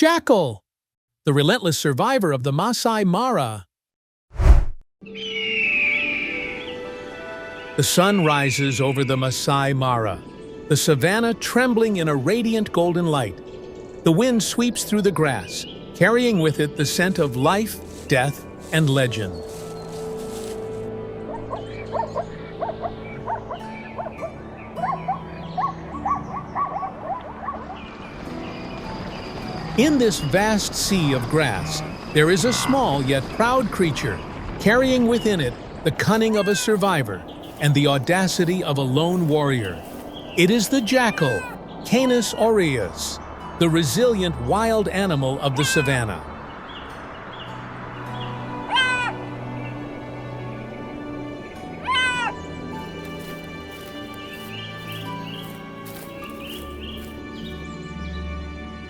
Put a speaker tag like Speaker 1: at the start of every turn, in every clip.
Speaker 1: jackal, the relentless survivor of the Maasai Mara. The sun rises over the Maasai Mara, the savanna trembling in a radiant golden light. The wind sweeps through the grass, carrying with it the scent of life, death, and legend. In this vast sea of grass, there is a small yet proud creature, carrying within it the cunning of a survivor and the audacity of a lone warrior. It is the jackal, Canis aureus, the resilient wild animal of the savanna.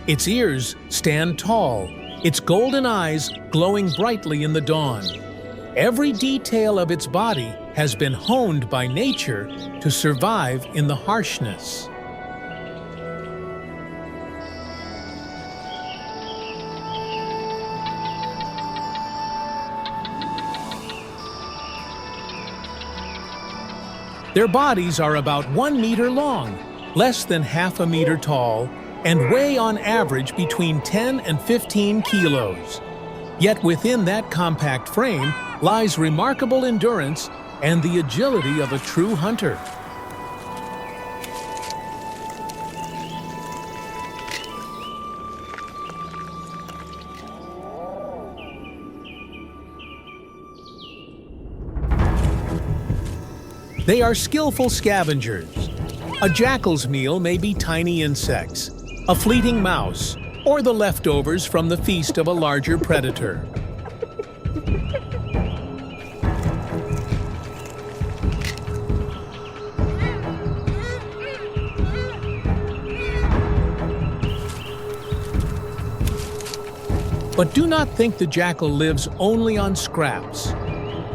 Speaker 1: Its ears stand tall, its golden eyes glowing brightly in the dawn. Every detail of its body has been honed by nature to survive in the harshness. Their bodies are about 1 meter long, less than half a meter tall, and weigh on average between 10 and 15 kilos. Yet within that compact frame lies remarkable endurance and the agility of a true hunter. They are skillful scavengers. A jackal's meal may be tiny insects, a fleeting mouse, or the leftovers from the feast of a larger predator. But do not think the jackal lives only on scraps.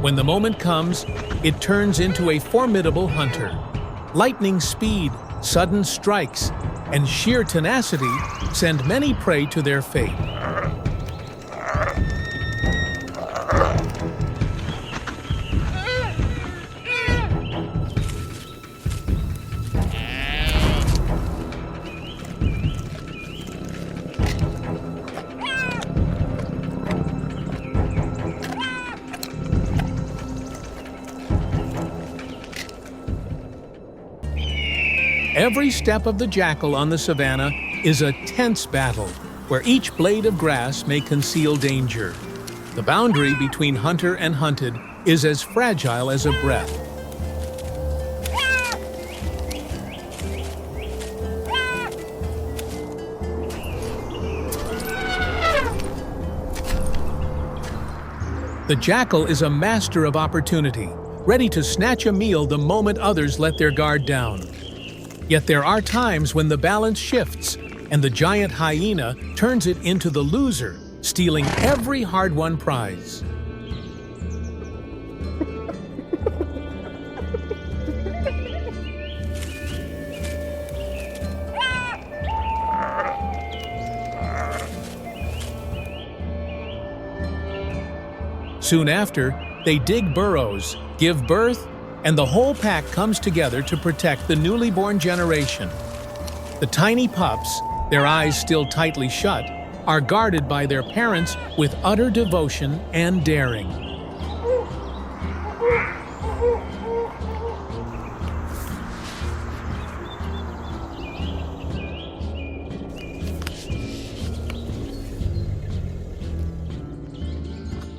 Speaker 1: When the moment comes, it turns into a formidable hunter. Lightning speed, sudden strikes, and sheer tenacity send many prey to their fate. Every step of the jackal on the savanna is a tense battle, where each blade of grass may conceal danger. The boundary between hunter and hunted is as fragile as a breath. The jackal is a master of opportunity, ready to snatch a meal the moment others let their guard down. Yet there are times when the balance shifts, and the giant hyena turns it into the loser, stealing every hard-won prize. Soon after, they dig burrows, give birth, and the whole pack comes together to protect the newly born generation. The tiny pups, their eyes still tightly shut, are guarded by their parents with utter devotion and daring.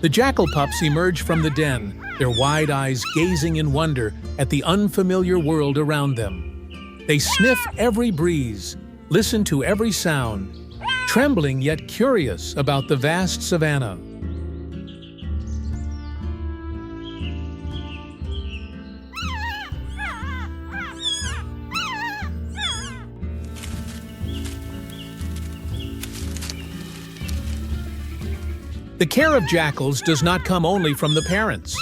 Speaker 1: The jackal pups emerge from the den, their wide eyes gazing in wonder at the unfamiliar world around them. They sniff every breeze, listen to every sound, trembling yet curious about the vast savanna. The care of jackals does not come only from the parents.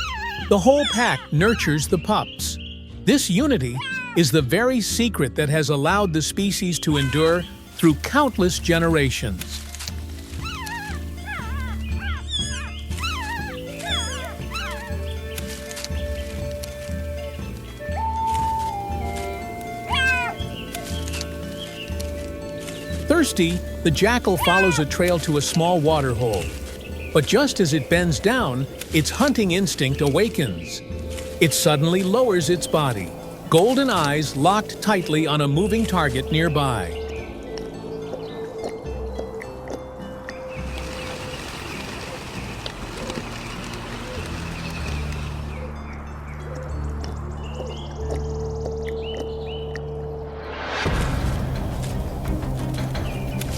Speaker 1: The whole pack nurtures the pups. This unity is the very secret that has allowed the species to endure through countless generations. Thirsty, the jackal follows a trail to a small water hole. But just as it bends down, its hunting instinct awakens. It suddenly lowers its body, golden eyes locked tightly on a moving target nearby.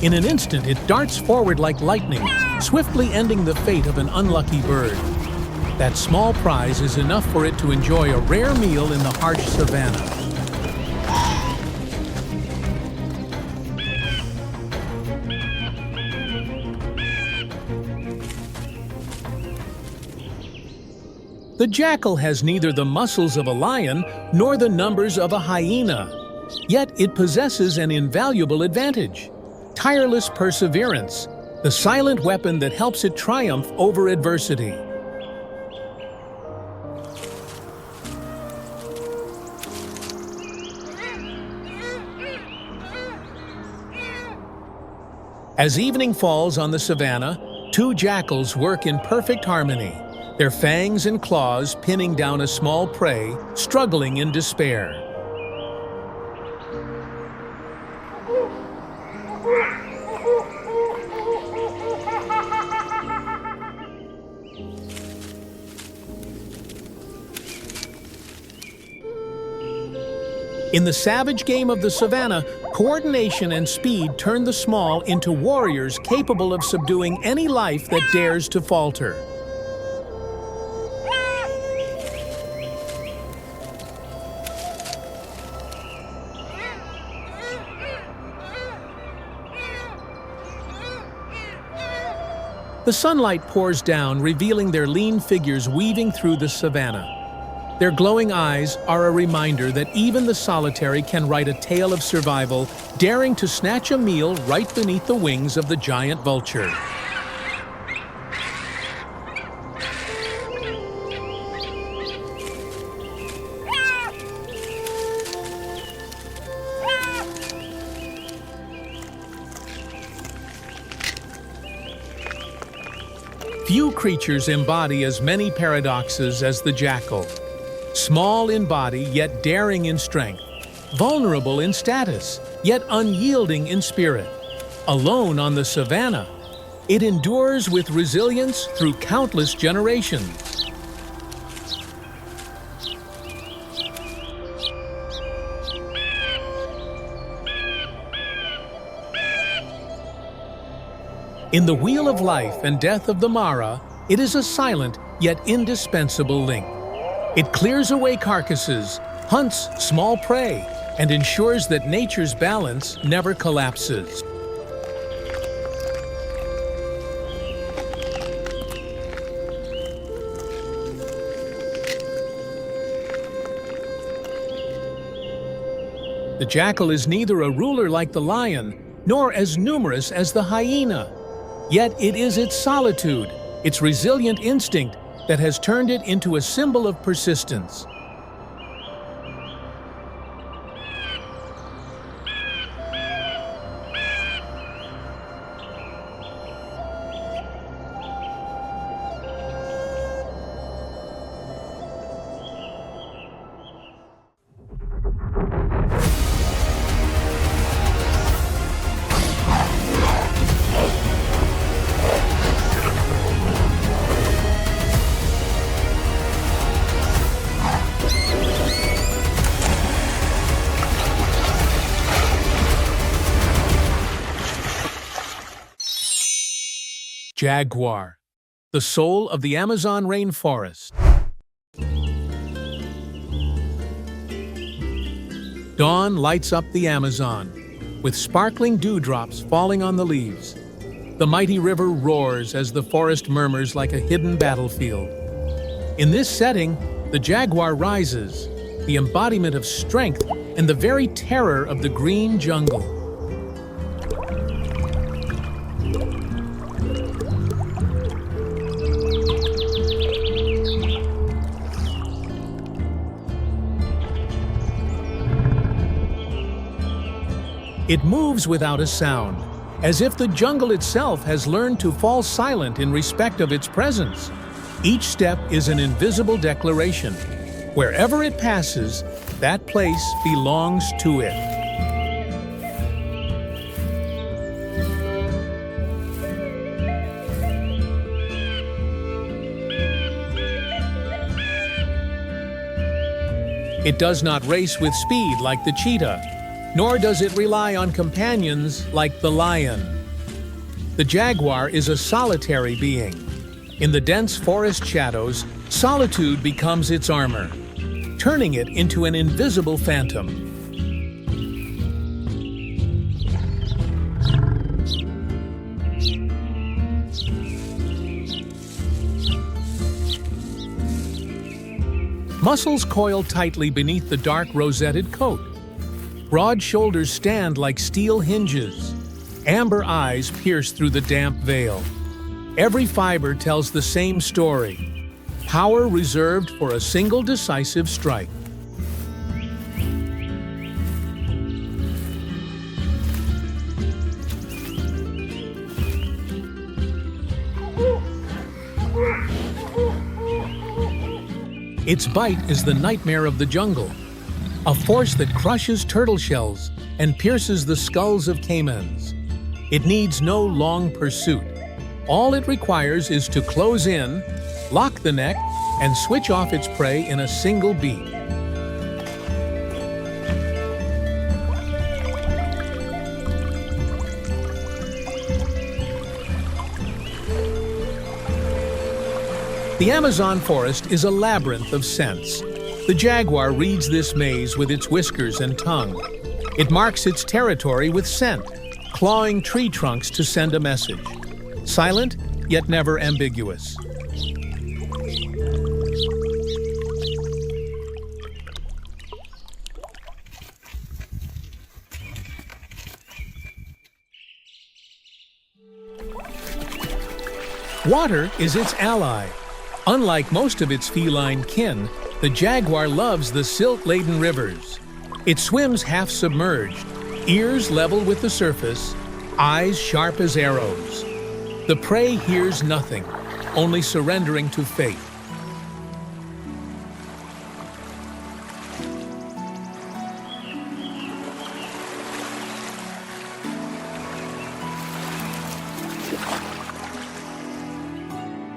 Speaker 1: In an instant, it darts forward like lightning, swiftly ending the fate of an unlucky bird. That small prize is enough for it to enjoy a rare meal in the harsh savanna. The jackal has neither the muscles of a lion nor the numbers of a hyena. Yet it possesses an invaluable advantage: tireless perseverance, the silent weapon that helps it triumph over adversity. As evening falls on the savanna, two jackals work in perfect harmony, their fangs and claws pinning down a small prey, struggling in despair. In the savage game of the savanna, coordination and speed turn the small into warriors capable of subduing any life that dares to falter. The sunlight pours down, revealing their lean figures weaving through the savanna. Their glowing eyes are a reminder that even the solitary can write a tale of survival, daring to snatch a meal right beneath the wings of the giant vulture. Few creatures embody as many paradoxes as the jackal. Small in body, yet daring in strength. Vulnerable in status, yet unyielding in spirit. Alone on the savanna, it endures with resilience through countless generations. In the wheel of life and death of the Mara, it is a silent yet indispensable link. It clears away carcasses, hunts small prey, and ensures that nature's balance never collapses. The jackal is neither a ruler like the lion, nor as numerous as the hyena. Yet it is its solitude, its resilient instinct, that has turned it into a symbol of persistence. Jaguar, the soul of the Amazon rainforest. Dawn lights up the Amazon, with sparkling dewdrops falling on the leaves. The mighty river roars as the forest murmurs like a hidden battlefield. In this setting, the jaguar rises, the embodiment of strength and the very terror of the green jungle. It moves without a sound, as if the jungle itself has learned to fall silent in respect of its presence. Each step is an invisible declaration. Wherever it passes, that place belongs to it. It does not race with speed like the cheetah, nor does it rely on companions like the lion. The jaguar is a solitary being. In the dense forest shadows, solitude becomes its armor, turning it into an invisible phantom. Muscles coil tightly beneath the dark rosetted coat. Broad shoulders stand like steel hinges. Amber eyes pierce through the damp veil. Every fiber tells the same story. Power reserved for a single decisive strike. Its bite is the nightmare of the jungle, a force that crushes turtle shells and pierces the skulls of caimans. It needs no long pursuit. All it requires is to close in, lock the neck, and switch off its prey in a single beat. The Amazon forest is a labyrinth of scents. The jaguar reads this maze with its whiskers and tongue. It marks its territory with scent, clawing tree trunks to send a message. Silent, yet never ambiguous. Water is its ally. Unlike most of its feline kin, the jaguar loves the silt-laden rivers. It swims half submerged, ears level with the surface, eyes sharp as arrows. The prey hears nothing, only surrendering to fate.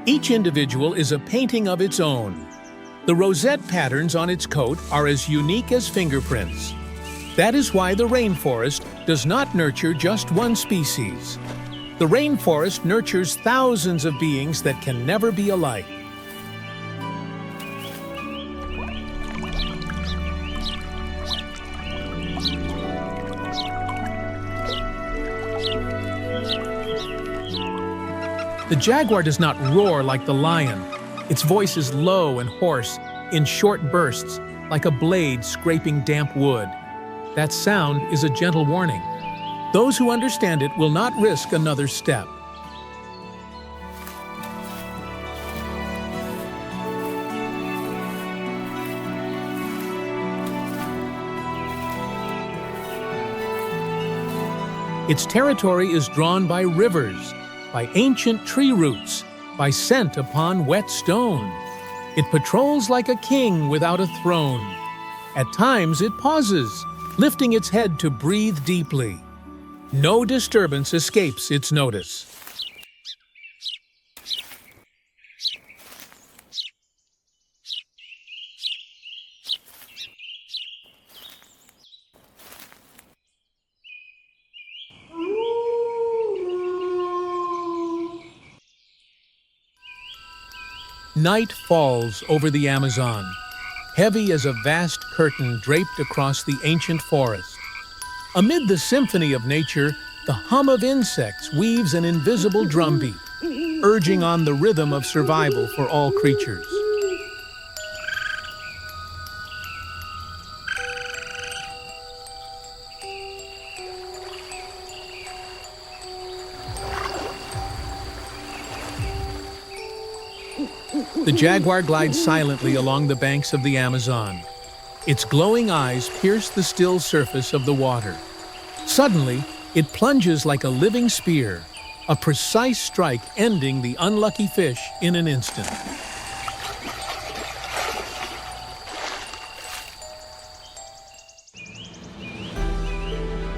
Speaker 1: Each individual is a painting of its own. The rosette patterns on its coat are as unique as fingerprints. That is why the rainforest does not nurture just one species. The rainforest nurtures thousands of beings that can never be alike. The jaguar does not roar like the lion. Its voice is low and hoarse, in short bursts, like a blade scraping damp wood. That sound is a gentle warning. Those who understand it will not risk another step. Its territory is drawn by rivers, by ancient tree roots, by scent upon wet stone. It patrols like a king without a throne. At times it pauses, lifting its head to breathe deeply. No disturbance escapes its notice. Night falls over the Amazon, heavy as a vast curtain draped across the ancient forest. Amid the symphony of nature, the hum of insects weaves an invisible drumbeat, urging on the rhythm of survival for all creatures. The jaguar glides silently along the banks of the Amazon. Its glowing eyes pierce the still surface of the water. Suddenly, it plunges like a living spear, a precise strike ending the unlucky fish in an instant.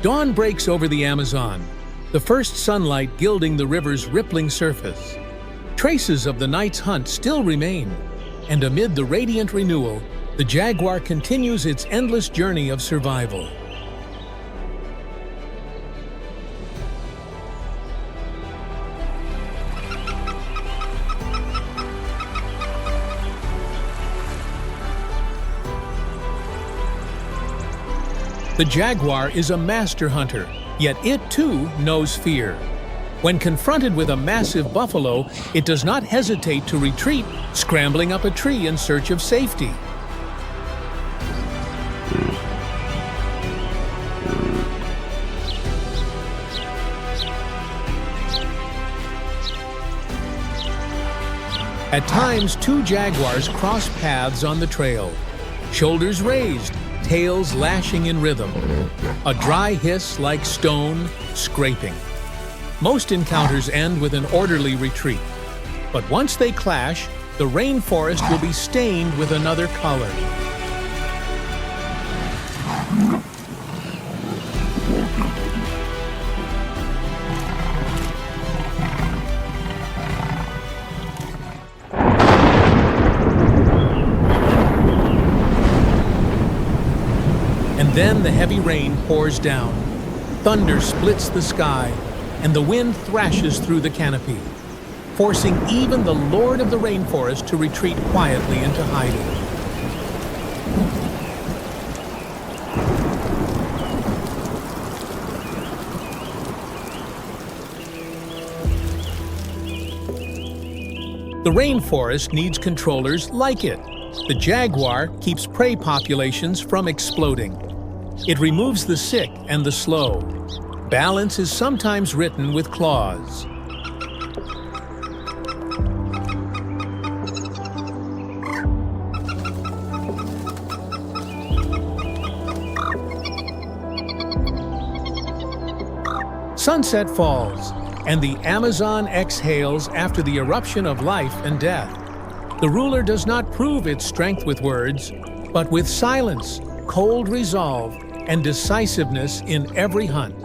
Speaker 1: Dawn breaks over the Amazon, the first sunlight gilding the river's rippling surface. Traces of the night's hunt still remain, and amid the radiant renewal, the jaguar continues its endless journey of survival. The jaguar is a master hunter, yet it too knows fear. When confronted with a massive buffalo, it does not hesitate to retreat, scrambling up a tree in search of safety. At times, two jaguars cross paths on the trail, shoulders raised, tails lashing in rhythm, a dry hiss like stone scraping. Most encounters end with an orderly retreat, but once they clash, the rainforest will be stained with another color. And then the heavy rain pours down. Thunder splits the sky, and the wind thrashes through the canopy, forcing even the Lord of the Rainforest to retreat quietly into hiding. The rainforest needs controllers like it. The jaguar keeps prey populations from exploding. It removes the sick and the slow. Balance is sometimes written with claws. Sunset falls, and the Amazon exhales after the eruption of life and death. The ruler does not prove its strength with words, but with silence, cold resolve, and decisiveness in every hunt.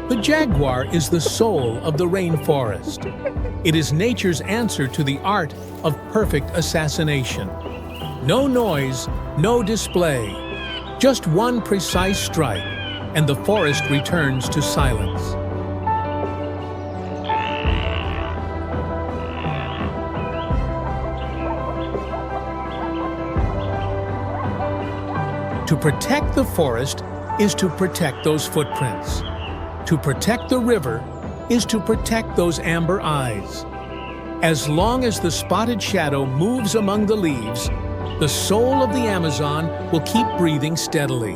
Speaker 1: The jaguar is the soul of the rainforest. It is nature's answer to the art of perfect assassination. No noise, no display, just one precise strike, and the forest returns to silence. To protect the forest is to protect those footprints. To protect the river is to protect those amber eyes. As long as the spotted shadow moves among the leaves, the soul of the Amazon will keep breathing steadily.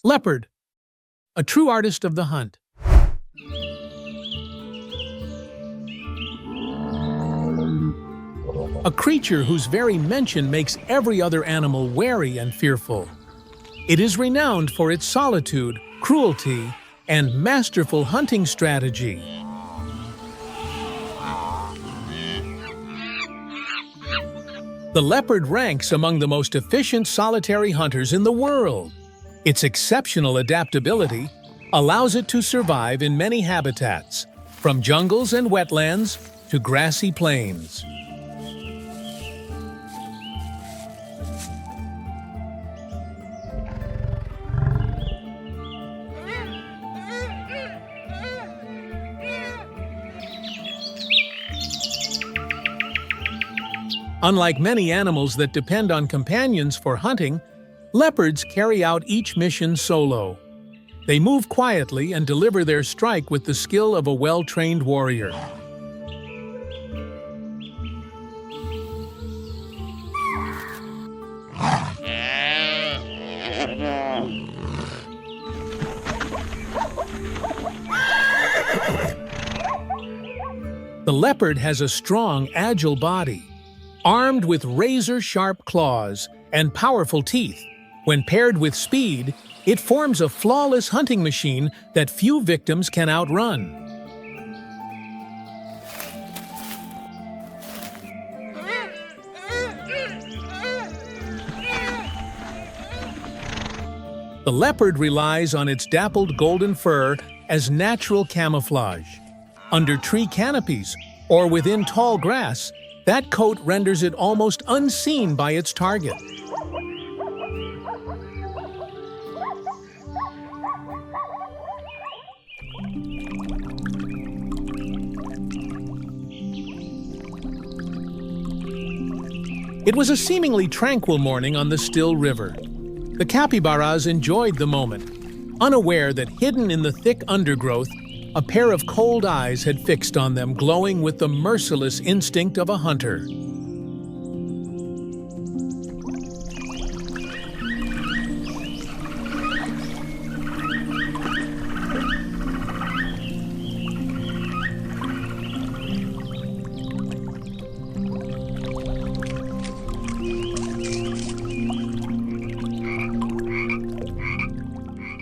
Speaker 1: Leopard, a true artist of the hunt. A creature whose very mention makes every other animal wary and fearful. It is renowned for its solitude, cruelty, and masterful hunting strategy. The leopard ranks among the most efficient solitary hunters in the world. Its exceptional adaptability allows it to survive in many habitats, from jungles and wetlands to grassy plains. Unlike many animals that depend on companions for hunting, leopards carry out each mission solo. They move quietly and deliver their strike with the skill of a well-trained warrior. The leopard has a strong, agile body. Armed with razor-sharp claws and powerful teeth, when paired with speed, it forms a flawless hunting machine that few victims can outrun. The leopard relies on its dappled golden fur as natural camouflage. Under tree canopies or within tall grass, that coat renders it almost unseen by its target. It was a seemingly tranquil morning on the still river. The capybaras enjoyed the moment, unaware that hidden in the thick undergrowth, a pair of cold eyes had fixed on them, glowing with the merciless instinct of a hunter.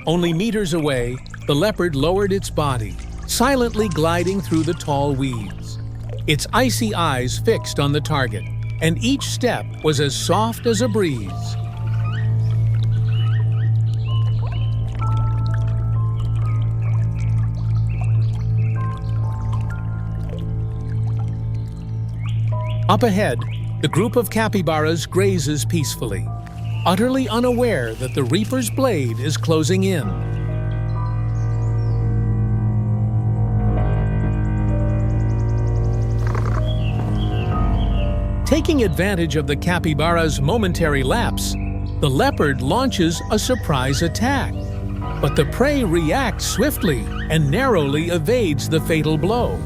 Speaker 1: Only meters away, the leopard lowered its body, silently gliding through the tall weeds. Its icy eyes fixed on the target, and each step was as soft as a breeze. Up ahead, the group of capybaras grazes peacefully, utterly unaware that the reaper's blade is closing in. Taking advantage of the capybara's momentary lapse, the leopard launches a surprise attack. But the prey reacts swiftly and narrowly evades the fatal blow.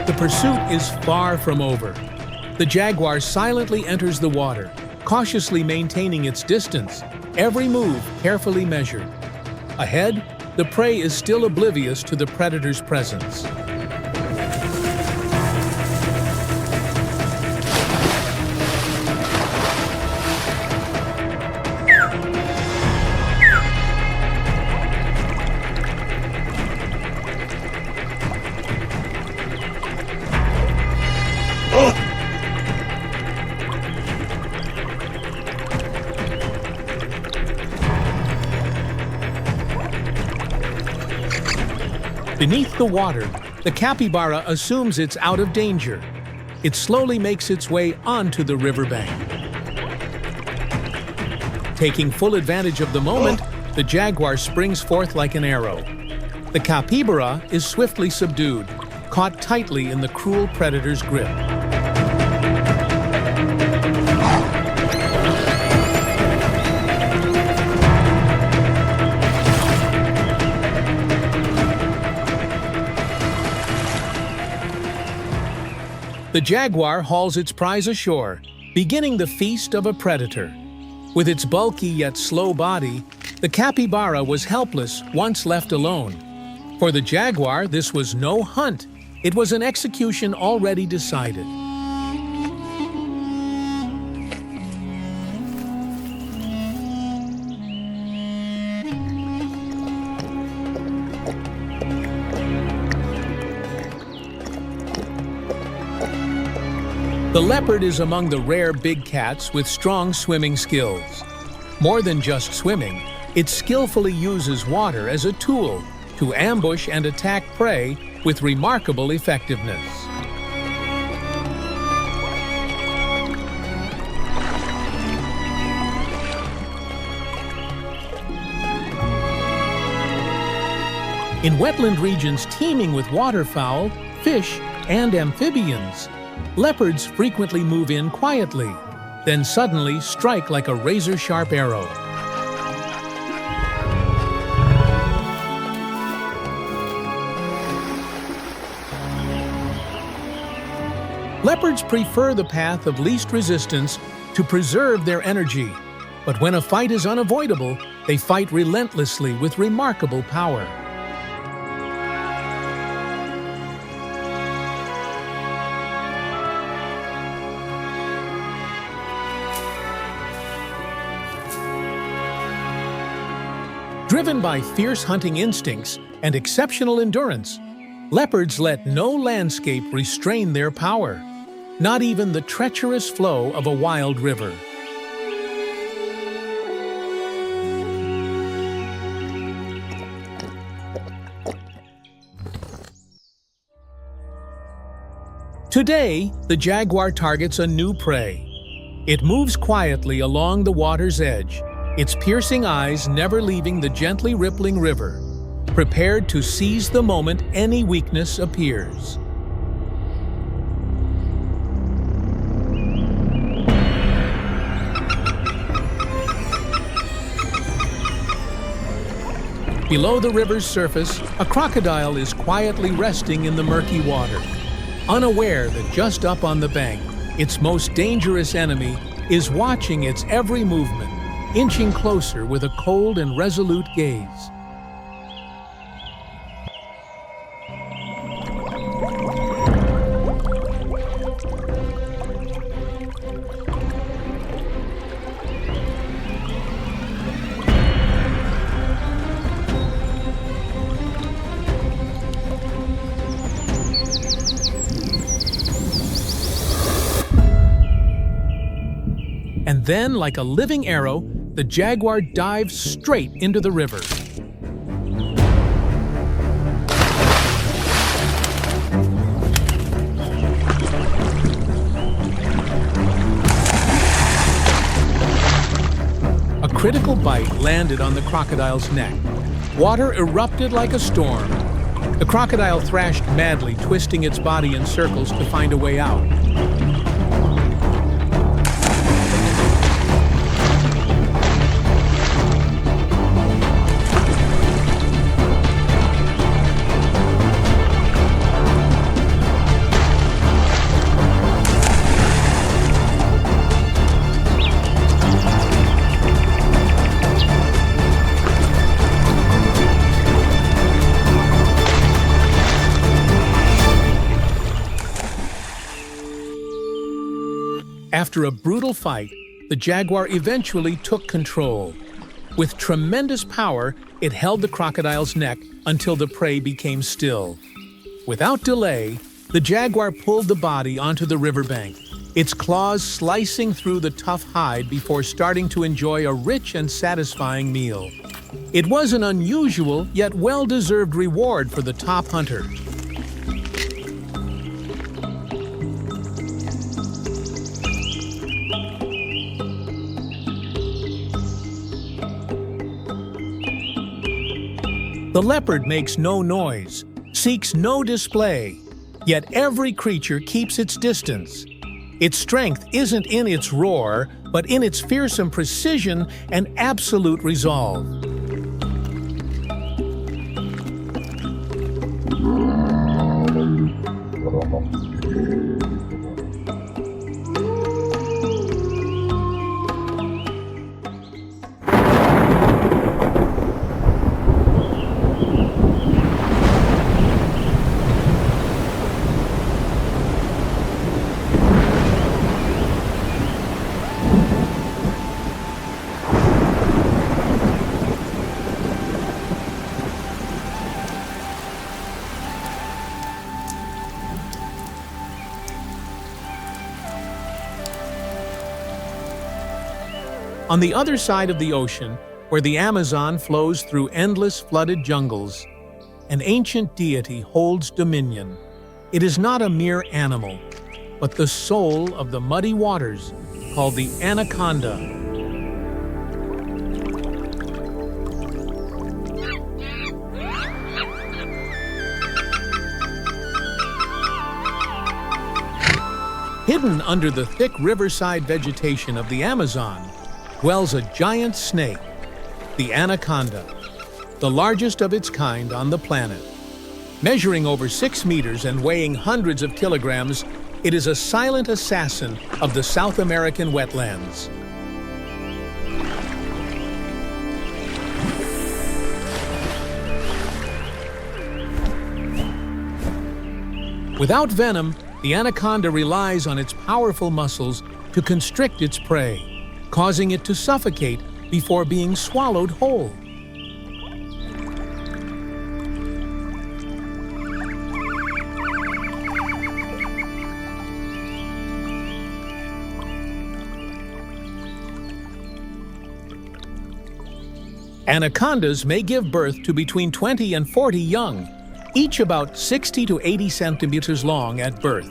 Speaker 1: The pursuit is far from over. The jaguar silently enters the water, cautiously maintaining its distance, every move carefully measured. Ahead, the prey is still oblivious to the predator's presence. Beneath the water, the capybara assumes it's out of danger. It slowly makes its way onto the riverbank. Taking full advantage of the moment, the jaguar springs forth like an arrow. The capybara is swiftly subdued, caught tightly in the cruel predator's grip. The jaguar hauls its prize ashore, beginning the feast of a predator. With its bulky yet slow body, the capybara was helpless once left alone. For the jaguar, this was no hunt. It was an execution already decided. The leopard is among the rare big cats with strong swimming skills. More than just swimming, it skillfully uses water as a tool to ambush and attack prey with remarkable effectiveness. In wetland regions teeming with waterfowl, fish, and amphibians, leopards frequently move in quietly, then suddenly strike like a razor-sharp arrow. Leopards prefer the path of least resistance to preserve their energy, but when a fight is unavoidable, they fight relentlessly with remarkable power. Driven by fierce hunting instincts and exceptional endurance, leopards let no landscape restrain their power, not even the treacherous flow of a wild river. Today, the jaguar targets a new prey. It moves quietly along the water's edge, its piercing eyes never leaving the gently rippling river, prepared to seize the moment any weakness appears. Below the river's surface, a crocodile is quietly resting in the murky water, unaware that just up on the bank, its most dangerous enemy is watching its every movement, inching closer with a cold and resolute gaze. And then, like a living arrow, the jaguar dives straight into the river. A critical bite landed on the crocodile's neck. Water erupted like a storm. The crocodile thrashed madly, twisting its body in circles to find a way out. After a brutal fight, the jaguar eventually took control. With tremendous power, it held the crocodile's neck until the prey became still. Without delay, the jaguar pulled the body onto the riverbank, its claws slicing through the tough hide before starting to enjoy a rich and satisfying meal. It was an unusual yet well-deserved reward for the top hunter. The leopard makes no noise, seeks no display, yet every creature keeps its distance. Its strength isn't in its roar, but in its fearsome precision and absolute resolve. On the other side of the ocean, where the Amazon flows through endless flooded jungles, an ancient deity holds dominion. It is not a mere animal, but the soul of the muddy waters, called the anaconda. Hidden under the thick riverside vegetation of the Amazon dwells a giant snake, the anaconda, the largest of its kind on the planet. Measuring over 6 meters and weighing hundreds of kilograms, it is a silent assassin of the South American wetlands. Without venom, the anaconda relies on its powerful muscles to constrict its prey, causing it to suffocate before being swallowed whole. Anacondas may give birth to between 20 and 40 young, each about 60 to 80 centimeters long at birth.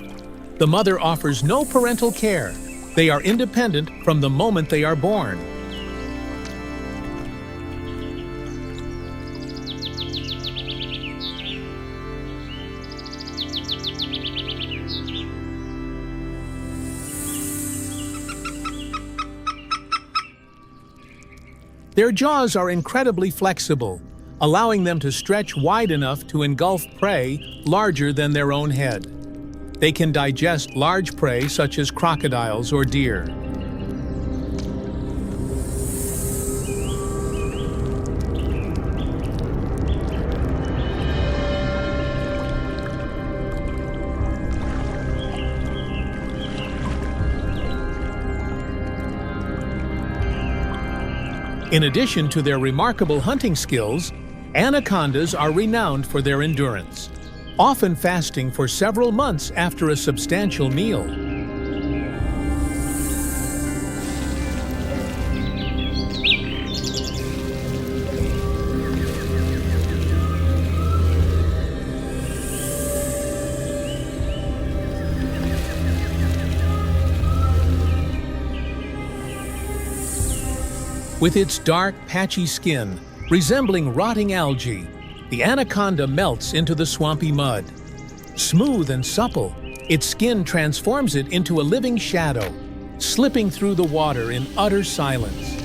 Speaker 1: The mother offers no parental care. They are independent from the moment they are born. Their jaws are incredibly flexible, allowing them to stretch wide enough to engulf prey larger than their own head. They can digest large prey such as crocodiles or deer. In addition to their remarkable hunting skills, anacondas are renowned for their endurance, often fasting for several months after a substantial meal. With its dark, patchy skin, resembling rotting algae, the anaconda melts into the swampy mud. Smooth and supple, its skin transforms it into a living shadow, slipping through the water in utter silence.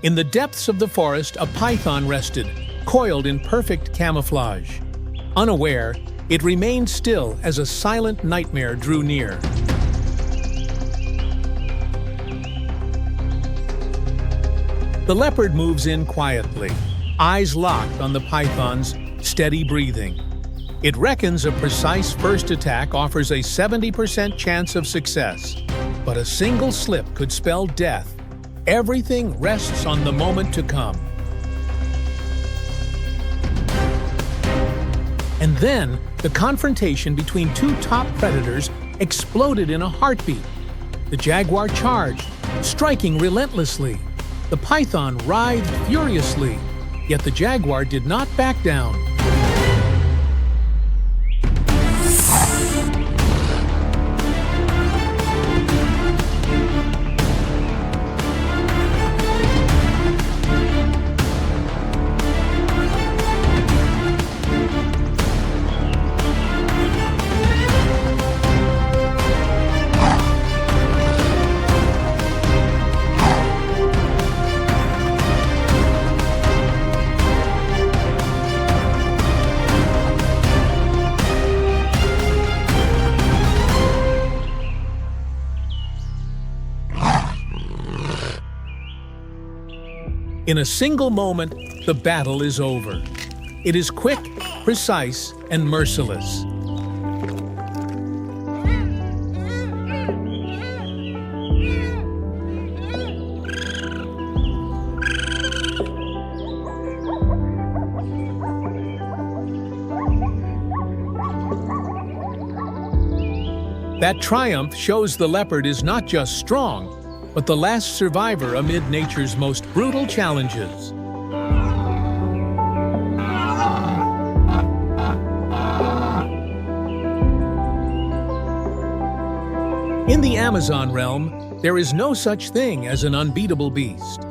Speaker 1: In the depths of the forest, a python rested, coiled in perfect camouflage. Unaware, it remained still as a silent nightmare drew near. The leopard moves in quietly, eyes locked on the python's steady breathing. It reckons a precise first attack offers a 70% chance of success, but a single slip could spell death. Everything rests on the moment to come. And then, the confrontation between two top predators exploded in a heartbeat. The jaguar charged, striking relentlessly. The python writhed furiously, yet the jaguar did not back down. In a single moment, the battle is over. It is quick, precise, and merciless. That triumph shows the leopard is not just strong, but the last survivor amid nature's most brutal challenges. In the Amazon realm, There is no such thing as an unbeatable beast.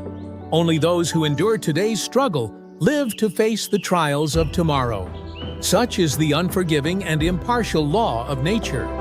Speaker 1: Only those who endure today's struggle live to face the trials of tomorrow. Such is the unforgiving and impartial law of nature.